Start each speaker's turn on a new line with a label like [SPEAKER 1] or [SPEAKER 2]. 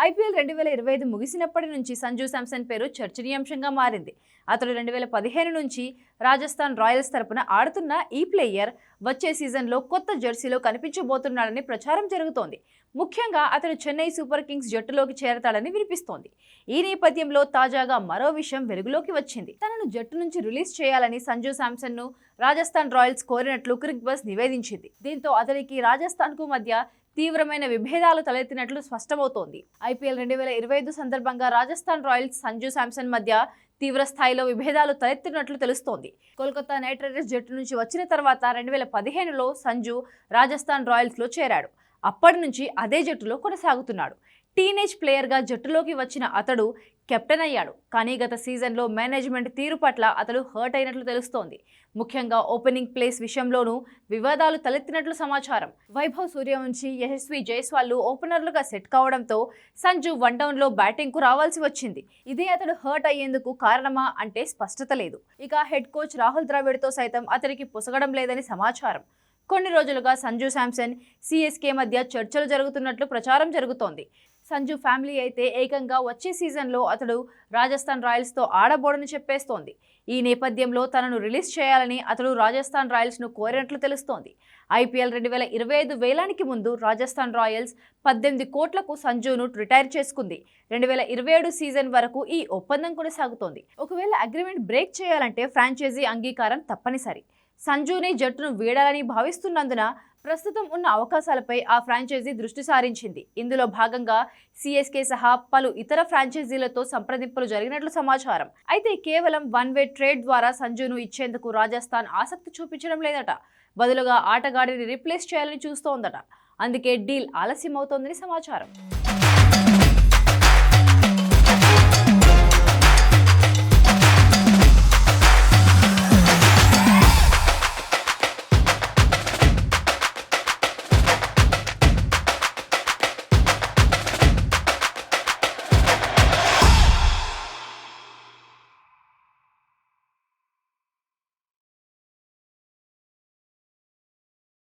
[SPEAKER 1] IPL 2025 ముగిసినప్పటి నుంచి సంజు శాంసన్ పేరు చర్చనీయాంశంగా మారింది. అతడు 2015 నుంచి రాజస్థాన్ రాయల్స్ తరపున ఆడుతున్న ఈ ప్లేయర్ వచ్చే సీజన్లో కొత్త జెర్సీలో కనిపించబోతున్నాడని ప్రచారం జరుగుతోంది. ముఖ్యంగా అతడు చెన్నై సూపర్ కింగ్స్ జట్టులోకి చేరతాడని వినిపిస్తోంది. ఈ నేపథ్యంలో తాజాగా మరో విషయం వెలుగులోకి వచ్చింది. తనను జట్టు నుంచి రిలీజ్ చేయాలని సంజు శాంసన్ ను రాజస్థాన్ రాయల్స్ కోరినట్లు క్రిక్ బజ్ నివేదించింది. దీంతో అతడికి రాజస్థాన్ కు మధ్య తీవ్రమైన విభేదాలు తలెత్తినట్లు స్పష్టమవుతోంది. ఐపీఎల్ 2025 సందర్భంగా రాజస్థాన్ రాయల్స్ సంజు శాంసన్ మధ్య తీవ్ర స్థాయిలో విభేదాలు తలెత్తినట్లు తెలుస్తోంది. కోల్కతా నైట్ రైడర్స్ జట్టు నుంచి వచ్చిన తర్వాత 2015లో సంజు రాజస్థాన్ రాయల్స్లో చేరాడు. అప్పటి నుంచి అదే జట్టులో కొనసాగుతున్నాడు. టీనేజ్ ప్లేయర్గా జట్టులోకి వచ్చిన అతడు కెప్టెన్ అయ్యాడు. కానీ గత సీజన్లో మేనేజ్మెంట్ తీరు పట్ల అతడు హర్ట్ అయినట్లు తెలుస్తోంది. ముఖ్యంగా ఓపెనింగ్ ప్లేస్ విషయంలోనూ వివాదాలు తలెత్తినట్లు సమాచారం. వైభవ్ సూర్యవంశీ, యశస్వి జైస్వాల్ ఓపెనర్లుగా సెట్ కావడంతో సంజు వన్డౌన్లో బ్యాటింగ్కు రావాల్సి వచ్చింది. ఇదే అతడు హర్ట్ అయ్యేందుకు కారణమా అంటే స్పష్టత లేదు. ఇక హెడ్ కోచ్ రాహుల్ ద్రావిడ్తో సైతం అతనికి పొసగడం లేదని సమాచారం. కొన్ని రోజులుగా సంజు శాంసన్, సిఎస్కే మధ్య చర్చలు జరుగుతున్నట్లు ప్రచారం జరుగుతోంది. సంజు ఫ్యామిలీ అయితే ఏకంగా వచ్చే సీజన్లో అతడు రాజస్థాన్ రాయల్స్తో ఆడబోడని చెప్పేస్తోంది. ఈ నేపథ్యంలో తనను రిలీజ్ చేయాలని అతడు రాజస్థాన్ రాయల్స్ను కోరినట్లు తెలుస్తోంది. ఐపీఎల్ 2025 వేలానికి ముందు రాజస్థాన్ రాయల్స్ 18 కోట్లకు సంజును రిటైర్ చేసుకుంది. 2027 సీజన్ వరకు ఈ ఒప్పందం కొనసాగుతోంది. ఒకవేళ అగ్రిమెంట్ బ్రేక్ చేయాలంటే ఫ్రాంచైజీ అంగీకారం తప్పనిసరి. సంజునే జట్టును వీడాలని భావిస్తున్నందున ప్రస్తుతం ఉన్న అవకాశాలపై ఆ ఫ్రాంచైజీ దృష్టి సారించింది. ఇందులో భాగంగా సిఎస్కే సహా పలు ఇతర ఫ్రాంచైజీలతో సంప్రదింపులు జరిగినట్లు సమాచారం. అయితే కేవలం వన్ వే ట్రేడ్ ద్వారా సంజును ఇచ్చేందుకు రాజస్థాన్ ఆసక్తి చూపించడం లేదట. బదులుగా ఆటగాడిని రీప్లేస్ చేయాలని చూస్తోందట. అందుకే డీల్ ఆలస్యం అవుతోందని సమాచారం.